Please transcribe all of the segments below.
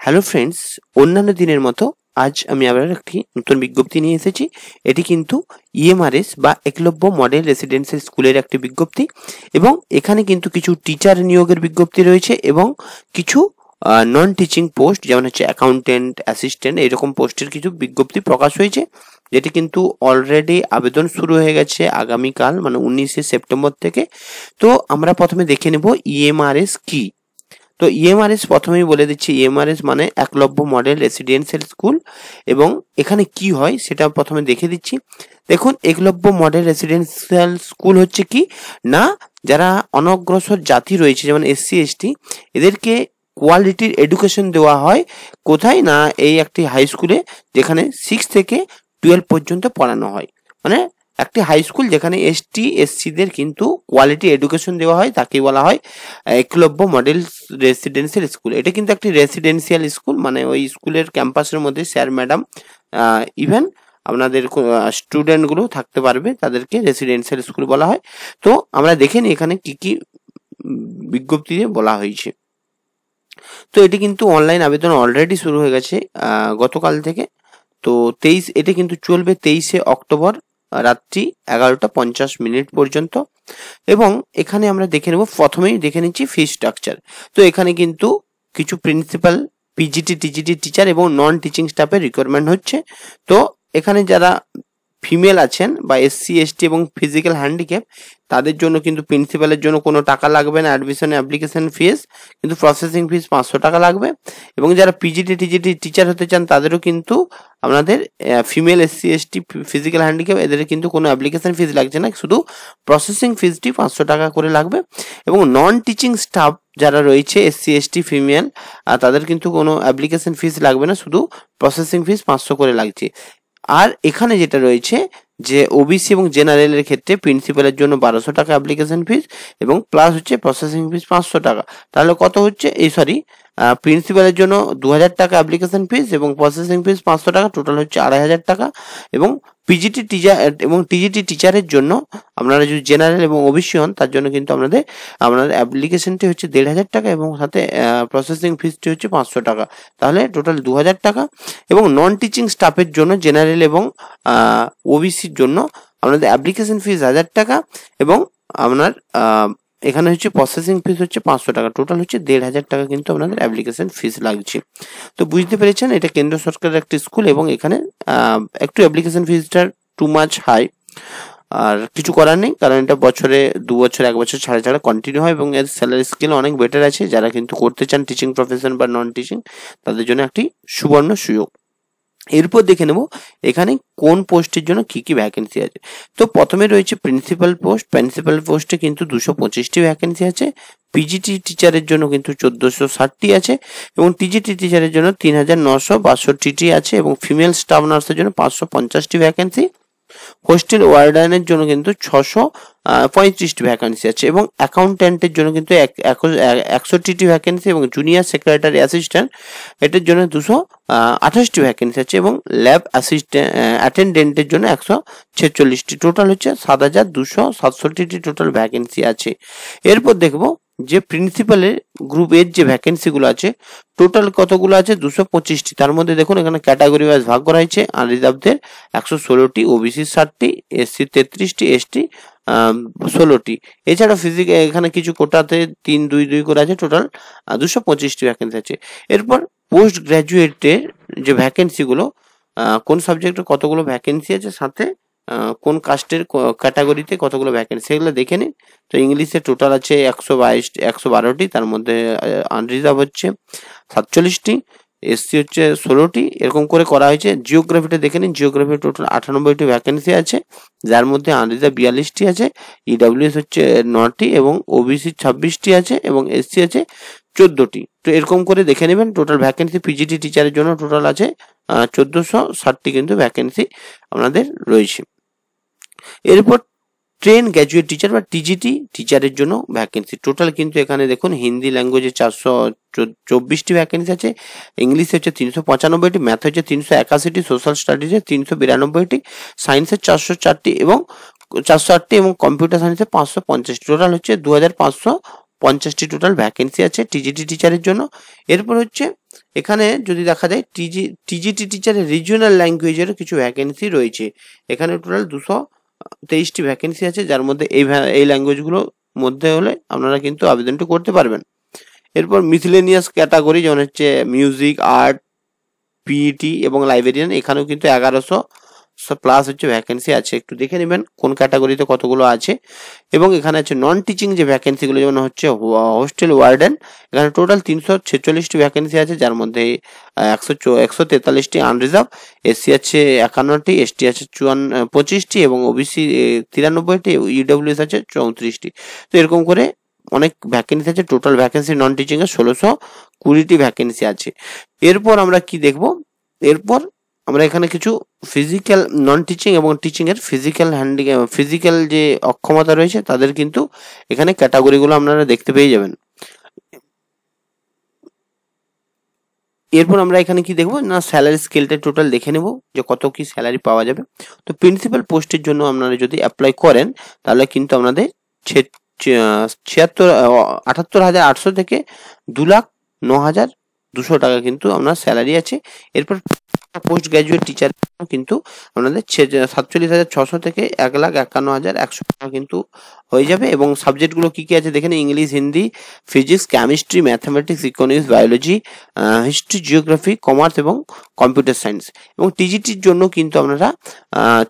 Hello friends, অন্যান্য দিনের মতো আজ আমি আবার একটি নতুন বিজ্ঞপ্তি নিয়ে এসেছি। এটি কিন্তু ইএমআরএস বা একলব্য মডেল রেসিডেন্সিয়াল স্কুলের একটি বিজ্ঞপ্তি এবং এখানে কিন্তু কিছু টিচার নিয়োগের বিজ্ঞপ্তি রয়েছে এবং কিছু নন টিচিং পোস্ট যেমন হচ্ছে অ্যাকাউন্টেন্ট, অ্যাসিস্ট্যান্ট এইরকম পোস্টের কিছু বিজ্ঞপ্তি প্রকাশ হয়েছে, যেটি কিন্তু অলরেডি আবেদন শুরু হয়ে গেছে আগামীকাল মানে 19শে সেপ্টেম্বর থেকে। তো আমরা প্রথমে দেখে নেব ইএমআরএস কি। তো ইএমআরএস প্রথমেই বলে দিচ্ছি, ইএমআরএস মানে একলব্য মডেল রেসিডেন্সিয়াল স্কুল এবং এখানে কি হয় সেটা প্রথমে দেখে দিচ্ছি। দেখুন, একলব্য মডেল রেসিডেন্সিয়াল স্কুল হচ্ছে কি না, যারা অনগ্রসর জাতি রয়েছে যেমন এসসি এসটি, এদেরকে কোয়ালিটির এডুকেশন দেওয়া হয় কোথায় না, এই একটি হাই স্কুলে যেখানে 6 থেকে 12 পর্যন্ত পড়ানো হয়। মানে একটি হাই স্কুল যেখানে এসটি এসসিদের কিন্তু কোয়ালিটি এডুকেশন দেওয়া হয়, তাকেই বলা হয় একলব্য মডেল রেসিডেন্সিয়াল স্কুল। এটা কিন্তু একটি রেসিডেন্সিয়াল স্কুল, মানে ওই স্কুলের ক্যাম্পাসের মধ্যে স্যার ম্যাডাম ইভেন আপনাদের স্টুডেন্টগুলো থাকতে পারবে, তাদেরকে রেসিডেন্সিয়াল স্কুল বলা হয়। তো আমরা দেখে নিই এখানে কি কি বিজ্ঞপ্তিতে বলা হয়েছে। তো এটি কিন্তু অনলাইন আবেদন অলরেডি শুরু হয়ে গেছে গতকাল থেকে। তো এটা কিন্তু চলবে 23শে অক্টোবর রাত্রি 11:50 পর্যন্ত। এবং এখানে আমরা দেখে নেব, প্রথমেই দেখে নিচ্ছি ফি স্ট্রাকচার। তো এখানে কিন্তু কিছু প্রিন্সিপাল, পিজিটি, টিজিটি টিচার এবং নন টিচিং স্টাফের রিকোয়ারমেন্ট হচ্ছে। তো এখানে যারা ফিমেল আছেন বা এসসি এসটি এবং ফিজিক্যাল হ্যান্ডিক্যাপ, তাদের জন্য কিন্তু প্রিন্সিপালের জন্য কোনো টাকা লাগবে না, অ্যাডমিশন অ্যাপ্লিকেশন ফিস, কিন্তু প্রসেসিং ফিস 500 টাকা লাগবে। এবং যারা পিজিটি টিজিটি টিচার হতে চান তাদেরও কিন্তু আপনাদের female SC ST physical handicap এদের কিন্তু কোনো অ্যাপ্লিকেশন ফিস লাগছে না, শুধু প্রসেসিং ফিসটি 500 টাকা করে লাগবে। এবং নন টিচিং স্টাফ যারা রয়েছে এসসি এসটি ফিমেল, তাদের কিন্তু কোনো অ্যাপ্লিকেশন ফিস লাগবে না, শুধু প্রসেসিং ফিস 500 করে লাগছে। আর এখানে যেটা রয়েছে যে ওবিসি এবং জেনারেলের ক্ষেত্রে প্রিন্সিপালের জন্য 1200 টাকা অ্যাপ্লিকেশন ফিস এবং প্লাস হচ্ছে প্রসেসিং ফিস 500 টাকা। তাহলে কত হচ্ছে, প্রিন্সিপালের জন্য 2000 টাকা অ্যাপ্লিকেশন ফিস এবং প্রসেসিং ফিস 500 টাকা, টোটাল হচ্ছে 2500 টাকা। এবং পিজিটি টিচার এবং টিজিটি টিচারের জন্য আপনারা যদি জেনারেল এবং ওবিসি হন তার জন্য কিন্তু আপনাদের অ্যাপ্লিকেশনটি হচ্ছে 1500 টাকা এবং সাথে প্রসেসিং ফিসটি হচ্ছে 500 টাকা, তাহলে টোটাল 2000 টাকা। এবং নন টিচিং স্টাফের জন্য জেনারেল এবং ওবিসির জন্য আপনাদের অ্যাপ্লিকেশন ফিস 1000 টাকা এবং আপনার এখানে হচ্ছে প্রসেসিং ফিস হচ্ছে 500 টাকা, টোটাল হচ্ছে 1500 টাকা কিন্তু আপনাদের অ্যাপ্লিকেশন ফিস লাগছে। তো বুঝতে পেরেছেন, এটা কেন্দ্র সরকারের একটি স্কুল এবং এখানে একটু অ্যাপ্লিকেশন ফিসটা টু মাচ হাই। আর কিছু করার নেই, কারণ এটা বছরে 2 বছর 1 বছর ছাড়া ছাড়া কন্টিনিউ হয় এবং এর স্যালারি স্কেল অনেক বেটার আছে। যারা কিন্তু করতে চান টিচিং প্রফেশন বা নন টিচিং, তাদের জন্য একটি সুবর্ণ সুযোগ। এরপর দেখে নেব এখানে কোন পোস্টের জন্য কি কি ভ্যাকেন্সি আছে। তো প্রথমে রয়েছে প্রিন্সিপাল পোস্ট। প্রিন্সিপাল পোস্টে কিন্তু 225টি ভ্যাকেন্সি আছে। পিজিটি টিচারের জন্য কিন্তু 1460টি আছে এবং টিজিটি টিচারের জন্য 3962টি আছে এবং ফিমেল স্টাফ নার্সের জন্য 550টি ভ্যাকেন্সি। হোস্টেল ওয়ার্ডানের জন্য কিন্তু 635টি ভ্যাকেন্সি আছে এবং অ্যাকাউন্ট্যান্টের জন্য কিন্তু 100টি ভ্যাকেন্সি এবং জুনিয়র সেক্রেটারি অ্যাসিস্ট্যান্ট এটার জন্য 228টি ভ্যাকেন্সি আছে এবং ল্যাব অ্যাটেন্ডেন্টের জন্য 146টি, টোটাল হচ্ছে 7267টি টোটাল ভ্যাকেন্সি আছে। এরপর দেখবো যে প্রিন্সিপালের গ্রুপ এর যে ভ্যাকেন্সিগুলো আছে টোটাল কতগুলো আছে, 225টি। তার মধ্যে দেখুন এখানে ক্যাটাগরি ওয়াইজ ভাগ করা হয়েছে। আনরিজার্ভদের 116টি, ওবিসি 60টি, এসসি 33টি, এসটি 16টি। এছাড়া এখানে কিছু কোটাতে 3-2-2 করে আছে, টোটাল 225টি ভ্যাকেন্সি আছে। এরপর পোস্ট গ্রাজুয়েটের যে ভ্যাকেন্সিগুলো, কোন সাবজেক্টে কতগুলো ভ্যাকেন্সি আছে, সাথে কোন কাস্টের ক্যাটাগরিতে কতগুলো ভ্যাকেন্সি, সেগুলো দেখে নিন। তো ইংলিশে টোটাল আছে 112টি, তার মধ্যে আনরিজার্ভ হচ্ছে 47টি, এসসি হচ্ছে 16টি, এরকম করে করা হয়েছে। জিওগ্রাফিটা দেখে নিন, জিওগ্রাফি টোটাল 98টি ভ্যাকেন্সি আছে, যার মধ্যে আনরিজার্ভ 42টি আছে, ইডাব্লিউএস হচ্ছে 9টি এবং ওবিসি 26টি আছে এবং এসসি আছে 14টি। তো এরকম করে দেখে নেবেন টোটাল ভ্যাকেন্সি। পিজিটি টিচারের জন্য টোটাল আছে 1460টি কিন্তু ভ্যাকেন্সি আপনাদের রয়েছে। এরপর ট্রেন গ্র্যাজুয়েট টিচার বা টিজিটি টিচারের জন্য ভ্যাকেন্সি টোটাল কিন্তু এখানে দেখুন হিন্দি ল্যাঙ্গুয়েজে 424টি ভ্যাকেন্সি আছে, ইংলিশে হচ্ছে 395টি, ম্যাথ হচ্ছে 381টি, সোশ্যাল স্টাডিজে 392টি, সায়েন্সে 404টি এবং কম্পিউটার সায়েন্সে 550, টোটাল হচ্ছে 2500 50টি টোটাল ভ্যাকেন্সি আছে টিজিটি টিচারের জন্য। এরপর হচ্ছে এখানে যদি দেখা যায় টিজিটি টিচারের রিজিওনাল ল্যাঙ্গুয়েজেরও কিছু ভ্যাকেন্সি রয়েছে। এখানে টোটাল 223টি ভ্যাকেন্সি আছে, যার মধ্যে এই ল্যাঙ্গুয়েজগুলোর মধ্যে হলে আপনারা কিন্তু আবেদনটি করতে পারবেন। এরপর মিসলেনিয়াস ক্যাটাগরি যেমন হচ্ছে মিউজিক, আর্ট, পিইটি এবং লাইব্রেরিয়ান, এখানেও কিন্তু 1100 প্লাস হচ্ছে ভ্যাকেন্সি আছে। একটু দেখে নেবেন কোন ক্যাটাগরিতে কতগুলো আছে। এবং এখানে আছে নন টিচিং যে ভ্যাকেন্সিগুলো, যেমন হচ্ছে হোস্টেল ওয়ার্ডেন, এখানে টোটাল 346টি ভ্যাকেন্সি আছে, যার মধ্যে 143টি আনরিজার্ভ, এসসি আছে 51টি, এসটি আছে 25টি এবং ওবিসি 93টি, ইডব্লিউএস আছে 34টি। তো এরকম করে অনেক ভ্যাকেন্সি আছে। টোটাল ভ্যাকেন্সি নন টিচিং এর 1620টি ভ্যাকেন্সি আছে। এরপর আমরা কি দেখব, এরপর আমরা এখানে কিছু ফিজিক্যাল নন টিচিং এবং টিচিং এর ফিজিক্যাল যে অক্ষমতা রয়েছে তাদের কিন্তু এখানে ক্যাটাগরিগুলো আপনারা দেখতে পেয়ে যাবেন। এরপর আমরা এখানে কি দেখবো না, স্যালারি স্কেলটা টোটাল দেখে নেব যে কত কি স্যালারি পাওয়া যাবে। তো প্রিন্সিপাল পোস্টের জন্য আপনারা যদি অ্যাপ্লাই করেন তাহলে কিন্তু আপনাদের 78,800 থেকে 2,09,200 টাকা কিন্তু আপনার স্যালারি আছে। এরপর পোস্ট গ্রাজুয়েট টিচার কিন্তু আপনাদের 47,600 থেকে 1,51,100 টাকা কিন্তু হয়ে যাবে। এবং সাবজেক্টগুলো কি কি আছে দেখেন, English, Hindi, physics, chemistry, mathematics, economics, biology, history, geography, commerce এবং কম্পিউটার সায়েন্স। এবং টিজিটির জন্য কিন্তু আপনারা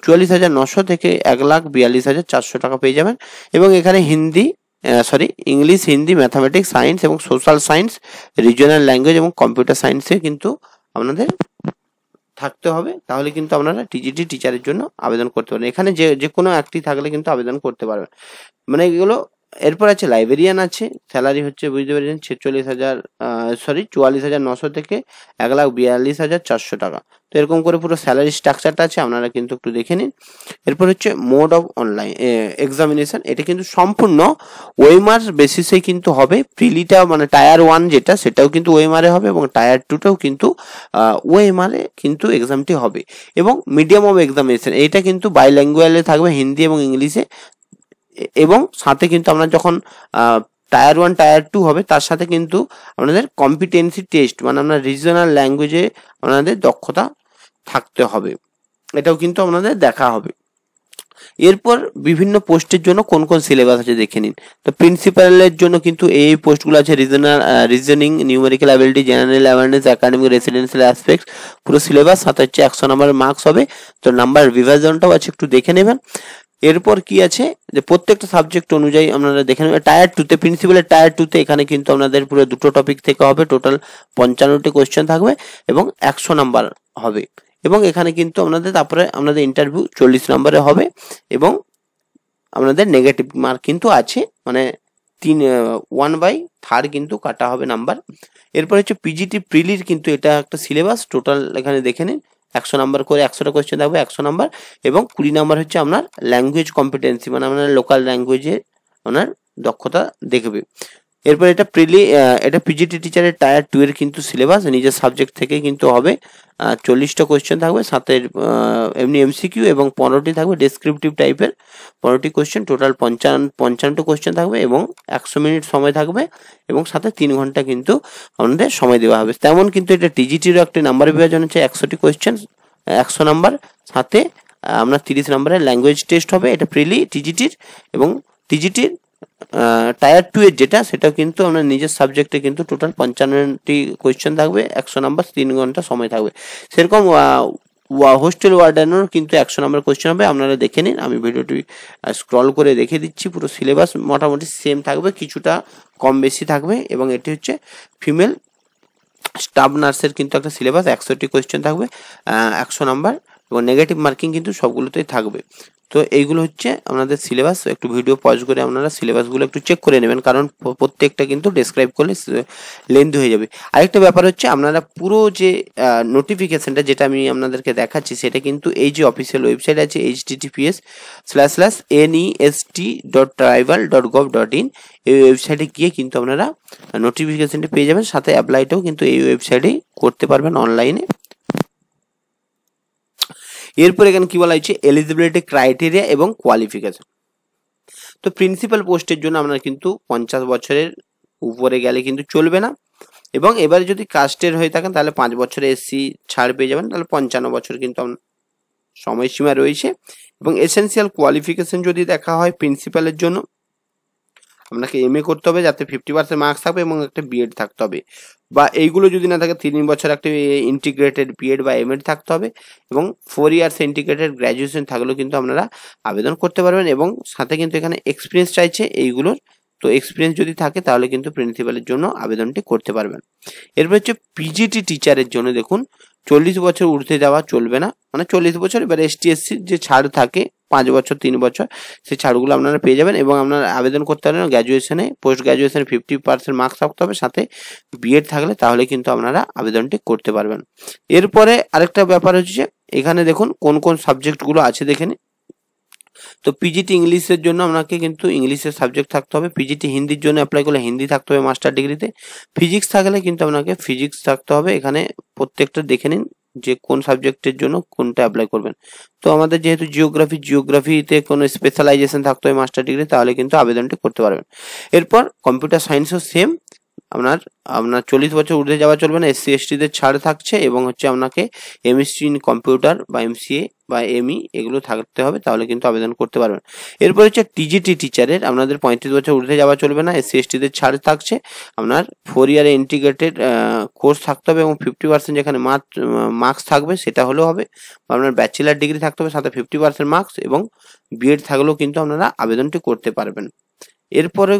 44,900 থেকে 1,42,400 টাকা পেয়ে যাবেন। এবং এখানে ইংলিশ, হিন্দি, ম্যাথামেটিক্স, সায়েন্স এবং সোশ্যাল সায়েন্স, রিজিওনাল ল্যাঙ্গুয়েজ এবং কম্পিউটার সায়েন্সে কিন্তু আপনাদের থাকতে হবে, তাহলে কিন্তু আপনারা টিজিটি টিচারের জন্য আবেদন করতে পারেন। এখানে যে কোনো একটি থাকলে কিন্তু আবেদন করতে পারবেন, মানে এগুলো। এরপর আছে লাইব্রেরিয়ান আছে, স্যালারি হচ্ছে বুঝতে পেরেছেন 44,900 থেকে 1,42,400 টাকা। তো এরকম করে পুরো স্যালারি স্ট্রাকচারটা আছে, আপনারা কিন্তু একটু দেখে নিন। এরপর হচ্ছে মোড অফ অনলাইন এক্সামিনেশন, এটা কিন্তু সম্পূর্ণ ওএমআর বেসিসে কিন্তু হবে। প্রিলিটা মানে টায়ার 1 যেটা, সেটাও কিন্তু ওএমআরে হবে এবং টায়ার 2টাও কিন্তু ওএমআরে কিন্তু এক্সামটি হবে। এবং মিডিয়াম অফ এক্সামিনেশন এইটা কিন্তু বাইল্যাঙ্গুয়ালে থাকবে, হিন্দি এবং ইংলিশে। এবং সাথে কিন্তু আপনার যখন টায়ার 1 টায়ার 2 হবে তার সাথে কিন্তু আপনাদের কম্পিটেন্সি টেস্ট, মানে আপনার রিজনাল ল্যাঙ্গুয়েজে আপনাদের দক্ষতা থাকতে হবে, এটাও কিন্তু আপনাদের দেখা হবে। এরপর বিভিন্ন পোস্টের জন্য কোন কোন সিলেবাস আছে দেখে নিন। তো প্রিন্সিপালের জন্য কিন্তু এই পোস্টগুলো আছে, reasoning, numerical ability, general awareness, academic, residential aspects, পুরো সিলেবাস, সাথে হচ্ছে 100 নম্বরের মার্কস হবে। তো নাম্বার বিভাজনটাও আছে, একটু দেখে নেবেন। এরপর কি আছে যে প্রত্যেকটা সাবজেক্ট অনুযায়ী আপনারা দেখে নেবেন। টায়ার 2তে প্রিন্সিপালের টায়ার 2তে এখানে কিন্তু আপনাদের পুরো দুটো টপিক থেকে হবে, টোটাল 55টি কোশ্চেন থাকবে এবং 100 নাম্বার হবে। এবং এখানে কিন্তু তারপরে আপনাদের ইন্টারভিউ 40 নম্বরে হবে এবং আপনাদের নেগেটিভ মার্ক কিন্তু আছে, মানে 1/3 কিন্তু কাটা হবে নাম্বার। এরপর হচ্ছে পিজিটি প্রিলির কিন্তু এটা একটা সিলেবাস, টোটাল এখানে দেখে নিন 100 নাম্বার করে, 100টা কোয়েশ্চেন থাকবে 100 নাম্বার এবং 20 নাম্বার হচ্ছে আপনার ল্যাঙ্গুয়েজ কম্পিটেন্সি, মানে আপনার লোকাল ল্যাঙ্গুয়েজে আপনার দক্ষতা দেখবে। এরপর এটা পিজিটি টিচারের টায়ার 2 এর কিন্তু সিলেবাস, নিজের সাবজেক্ট থেকে কিন্তু হবে। 40টা কোয়েশ্চেন থাকবে, সাথে এমনি এমসিকিউ এবং 15টি থাকবে ডেসক্রিপটিভ টাইপের 15টি কোয়েশ্চেন, টোটাল 55টা কোয়েশ্চেন থাকবে এবং 100 মিনিট সময় থাকবে এবং সাথে 3 ঘন্টা কিন্তু আমাদের সময় দেওয়া হবে। তেমন কিন্তু এটা টিজিটিরও একটা নাম্বার বিভাজন হচ্ছে, 100টি কোয়েশ্চেন 100 নাম্বার, সাথে আপনার 30 নম্বরের ল্যাঙ্গুয়েজ টেস্ট হবে। এটা প্রিলি টিজিটির। এবং টিজিটির টায়ার 2 এর যেটা, সেটাও কিন্তু আপনার নিজের সাবজেক্টে কিন্তু টোটাল 55টি কোয়েশ্চেন থাকবে, 100 নাম্বার, 3 ঘন্টা সময় থাকবে। সেরকম হোস্টেল ওয়ার্ডেনেরও কিন্তু 100 নাম্বার কোয়েশ্চেন হবে, আপনারা দেখে নিন। আমি ভিডিওটি স্ক্রল করে দেখে দিচ্ছি। পুরো সিলেবাস মোটামুটি সেম থাকবে, কিছুটা কম বেশি থাকবে। এবং এটি হচ্ছে ফিমেল স্টাফ নার্সের কিন্তু একটা সিলেবাস, 100টি কোয়েশ্চেন থাকবে, 100 নাম্বার এবং নেগেটিভ মার্কিং কিন্তু সবগুলোতেই থাকবে। তো এইগুলো হচ্ছে আপনাদের সিলেবাস। একটু ভিডিও পজ করে আপনারা সিলেবাসগুলো একটু চেক করে নেবেন, কারণ প্রত্যেকটা কিন্তু ডেসক্রাইব করলে লেন্থি হয়ে যাবে। আরেকটা ব্যাপার হচ্ছে, আপনারা পুরো যে নোটিফিকেশনটা যেটা আমি আপনাদেরকে দেখাচ্ছি, সেটা কিন্তু এই যে অফিসিয়াল ওয়েবসাইট আছে https://nest.tribal.gov.in, এই ওয়েবসাইটে গিয়ে কিন্তু আপনারা নোটিফিকেশনটি পেয়ে যাবেন। সাথে অ্যাপ্লাইটাও কিন্তু এই ওয়েবসাইটেই করতে পারবেন অনলাইনে। এরপর এখানে কি বলা হয়েছে, এলিজিবিলিটি ক্রাইটেরিয়া এবং কোয়ালিফিকেশন। তো প্রিন্সিপাল পোস্টের জন্য আপনার কিন্তু 50 বছরের উপরে গেলে কিন্তু চলবে না, এবং এবারে যদি কাস্টের হয়ে থাকেন তাহলে 5 বছরে এসসি ছাড় পেয়ে যাবেন, তাহলে 55 বছর কিন্তু সময়সীমা রয়েছে। এবং এসেনশিয়াল কোয়ালিফিকেশন যদি দেখা হয় প্রিন্সিপালের জন্য, আপনাকে এমএ করতে হবে যাতে 50% মার্কস থাকবে এবং একটা বিএড থাকতে হবে, বা এইগুলো যদি না থাকে 3 বছর একটা ইন্টিগ্রেটেড বিএড বা এমএড থাকতে হবে, এবং 4 ইয়ার্স ইন্টিগ্রেটেড গ্র্যাজুয়েশন থাকলেও কিন্তু আপনারা আবেদন করতে পারবেন। এবং সাথে কিন্তু এখানে এক্সপিরিয়েন্স চাইছে এইগুলোর, তো এক্সপিরিয়েন্স যদি থাকে তাহলে কিন্তু প্রিন্সিপালের জন্য আবেদনটি করতে পারবেন। এরপর হচ্ছে পিজিটি টিচারের জন্য দেখুন 40 বছর ঊর্ধ্বে যাওয়া চলবে না, মানে 40 বছর, এবার এসটি এসসির যে ছাড় থাকে 5 বছর 3 বছর সেই ছাড়গুলো আপনারা পেয়ে যাবেন। এবং আপনারা আবেদন করতে পারেন গ্র্যাজুয়েশনে, পোস্ট গ্র্যাজুয়েশনে 50% মার্কস থাকতে হবে, সাথে বিএড থাকলে, তাহলে কিন্তু আপনারা আবেদনটি করতে পারবেন। এরপরে আরেকটা ব্যাপার হচ্ছে এখানে দেখুন কোন কোন সাবজেক্টগুলো আছে দেখে নিন। তো পিজিটি ইংলিশের জন্য আপনাকে কিন্তু ইংলিশের সাবজেক্ট থাকতে হবে, পিজিটি হিন্দির জন্য অ্যাপ্লাই করলে হিন্দি থাকতে হবে মাস্টার ডিগ্রিতে, ফিজিক্স থাকলে কিন্তু আপনাকে ফিজিক্স থাকতে হবে। এখানে প্রত্যেকটা দেখে নিন যে কোন সাবজেক্টের জন্য কোনটা অ্যাপ্লাই করবেন। তো আমাদের যেহেতু জিওগ্রাফিতে কোনো স্পেশালাইজেশন থাকতে হবে মাস্টার ডিগ্রি, তাহলে কিন্তু আবেদনটি করতে পারবেন। এরপর কম্পিউটার সায়েন্সও সেম, আপনার 40 বছর ঊর্ধ্বে যাওয়া চলবে না, এসসি এসটিদের ছাড় থাকছে, এবং হচ্ছে আপনাকে এমএসসি ইন কম্পিউটার বা এমসিএ বা এমই এগুলো থাকতে হবে, তাহলে কিন্তু আবেদন করতে পারবেন। এরপর হচ্ছে টিজিটি টিচারের আপনাদের 35 বছর ঊর্ধ্বে যাওয়া চলবে না, এসসি এসটিদের ছাড় থাকছে, আপনার 4 ইয়ারে ইন্টিগ্রেটেড কোর্স থাকতে হবে, এবং 50% যেখানে মার্কস থাকবে সেটা হলেও হবে, আপনার ব্যাচেলার ডিগ্রি থাকতে হবে, সাথে 50% মার্কস এবং বিএড থাকলেও কিন্তু আপনারা আবেদনটি করতে পারবেন। এরপরে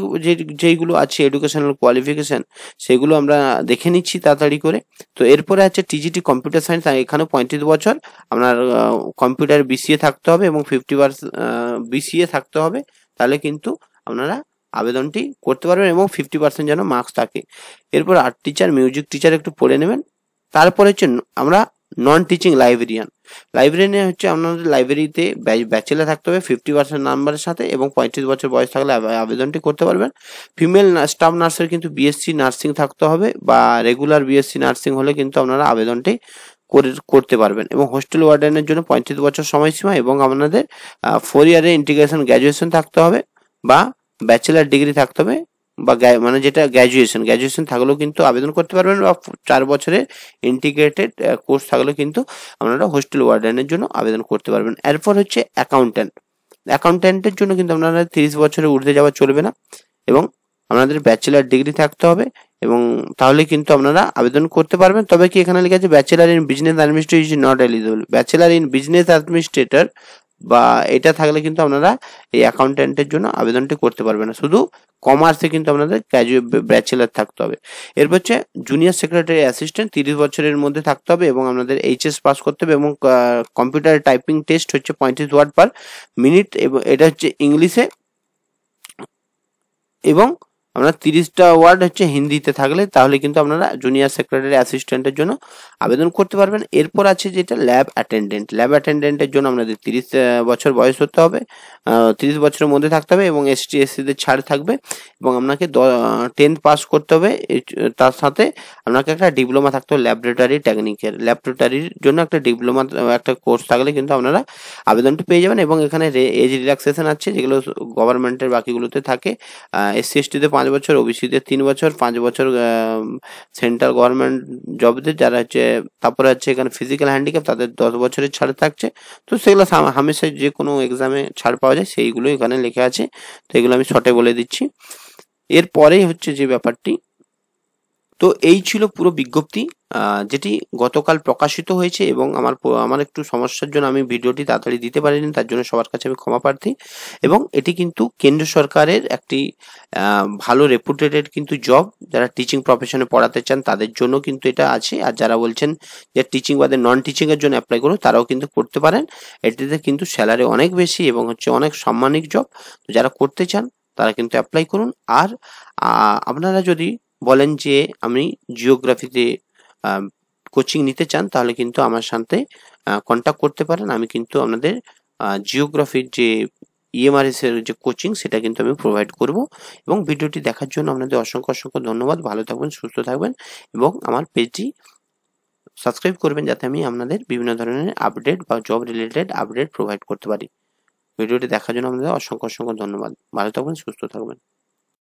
যেইগুলো আছে এডুকেশনাল কোয়ালিফিকেশন সেগুলো আমরা দেখে নিচ্ছি তাড়াতাড়ি করে। তো এরপরে আছে টিজিটি কম্পিউটার সায়েন্স, এখানে 35 বছর আপনার কম্পিউটার বিসিএ থাকতে হবে এবং 50% বিসিএ থাকতে হবে, তাহলে কিন্তু আপনারা আবেদনটি করতে পারবেন, এবং 50% যেন মার্কস থাকে। এরপর আর্ট টিচার, মিউজিক টিচার একটু পড়ে নেবেন। তারপরে হচ্ছে আমরা নন টিচিং লাইব্রেরিয়ান হচ্ছে আপনাদের লাইব্রেরিতে ব্যাচেলার থাকতে হবে 50% নাম্বারের সাথে, এবং 35 বছর বয়স থাকলে আবেদনটি করতে পারবেন। ফিমেল স্টাফ নার্সের কিন্তু বিএসসি নার্সিং থাকতে হবে, বা রেগুলার বিএসসি নার্সিং হলে কিন্তু আপনারা আবেদনটি করতে পারবেন। এবং হোস্টেল ওয়ার্ডেনের জন্য 35 বছর সময়সীমা, এবং আপনাদের 4 ইয়ারে ইন্টিগ্রেশন গ্র্যাজুয়েশন থাকতে হবে, বা ব্যাচেলার ডিগ্রি থাকতে হবে, বা মানে যেটা গ্র্যাজুয়েশন থাকলেও কিন্তু আবেদন করতে পারবেন, বা 4 বছরের ইন্টিগ্রেটেড কোর্স থাকলেও কিন্তু আপনারা হোস্টেল ওয়ার্ডেনের জন্য আবেদন করতে পারবেন। এরপর হচ্ছে অ্যাকাউন্ট্যান্টের জন্য কিন্তু আপনারা 30 বছরের ঊর্ধ্বে যাওয়া চলবে না, এবং আপনাদের ব্যাচেলার ডিগ্রি থাকতে হবে, এবং তাহলে কিন্তু আপনারা আবেদন করতে পারবেন। তবে কি এখানে লেখা আছে bachelor in business administrator is not eligible, bachelor in business administrator বা এটা থাকলে কিন্তু আপনারা এই অ্যাকাউন্ট্যান্টের জন্য আবেদনটি করতে পারবেন না, শুধু কমার্সে কিন্তু আপনাদের ব্যাচেলার থাকতে হবে। এরপর হচ্ছে জুনিয়র সেক্রেটারি অ্যাসিস্ট্যান্ট 30 বছরের মধ্যে থাকতে হবে, এবং আপনাদের এইচএস পাস করতে হবে, এবং কম্পিউটার টাইপিং টেস্ট হচ্ছে 35 ওয়ার্ড পার মিনিট, এবং এটা হচ্ছে ইংলিশে, এবং আপনার 30টা ওয়ার্ড হচ্ছে হিন্দিতে থাকলে, তাহলে কিন্তু আপনারা জুনিয়র সেক্রেটারি অ্যাসিস্ট্যান্টের জন্য আবেদন করতে পারবেন। এরপর আছে যেটা ল্যাব অ্যাটেন্ডেন্টের জন্য আপনাদের 30 বছর বয়স হতে হবে, 30 বছরের মধ্যে থাকতে হবে, এবং এসটি এসসিদের ছাড় থাকবে, এবং আপনাকে 10th পাস করতে হবে, তার সাথে আপনাকে একটা ডিপ্লোমা থাকতে হবে ল্যাবরেটরির জন্য একটা ডিপ্লোমা, একটা কোর্স থাকলে কিন্তু আপনারা আবেদনটি পেয়ে যাবেন। এবং এখানে এজ রিল্যাক্সেশন আছে যেগুলো গভর্নমেন্টের বাকিগুলোতে থাকে, এসসি এসটিতে 5 বছর, ওবিসিতে 3 বছর, 5 বছর সেন্ট্রাল গভর্নমেন্ট জবদের যারা হচ্ছে, তারপরে হচ্ছে এখানে ফিজিক্যাল হ্যান্ডিক্যাপ তাদের 10 বছরের ছাড় থাকছে। তো সেগুলো হামেশা যে কোনো এক্সামে ছাড় পাওয়া যায়, সেইগুলো এখানে লেখা আছে, তো এগুলো আমি শর্টে বলে দিচ্ছি। এরপরেই হচ্ছে যে ব্যাপারটি, তো এই ছিল পুরো বিজ্ঞপ্তি যেটি গতকাল প্রকাশিত হয়েছে, এবং আমার একটু সমস্যার জন্য আমি ভিডিওটি তাড়াতাড়ি দিতে পারিনি, তার জন্য সবার কাছে আমি ক্ষমা প্রার্থী। এবং এটি কিন্তু কেন্দ্র সরকারের একটি ভালো রেপুটেটেড কিন্তু জব, যারা টিচিং প্রফেশনে পড়াতে চান তাদের জন্য কিন্তু এটা আছে, আর যারা বলছেন যে টিচিং বাদে নন টিচিং এর জন্য অ্যাপ্লাই করুন তারাও কিন্তু করতে পারেন। এটিতে কিন্তু স্যালারি অনেক বেশি এবং হচ্ছে অনেক সম্মানিক জব, যারা করতে চান তারা কিন্তু অ্যাপ্লাই করুন। আর আপনারা যদি বলেন যে আমি জিওগ্রাফিতে কোচিং নিতে চান, তাহলে কিন্তু আমার সাথে কন্ট্যাক্ট করতে পারেন। আমি কিন্তু আপনাদের জিওগ্রাফির যে ইএমআরএস এর যে কোচিং সেটা কিন্তু আমি প্রোভাইড করব। এবং ভিডিওটি দেখার জন্য আপনাদের অসংখ্য ধন্যবাদ। ভালো থাকবেন, সুস্থ থাকবেন, এবং আমার পেজটি সাবস্ক্রাইব করবেন যাতে আমি আপনাদের বিভিন্ন ধরনের আপডেট বা জব রিলেটেড আপডেট প্রোভাইড করতে পারি। ভিডিওটি দেখার জন্য আপনাদের অসংখ্য ধন্যবাদ। ভালো থাকবেন, সুস্থ থাকবেন।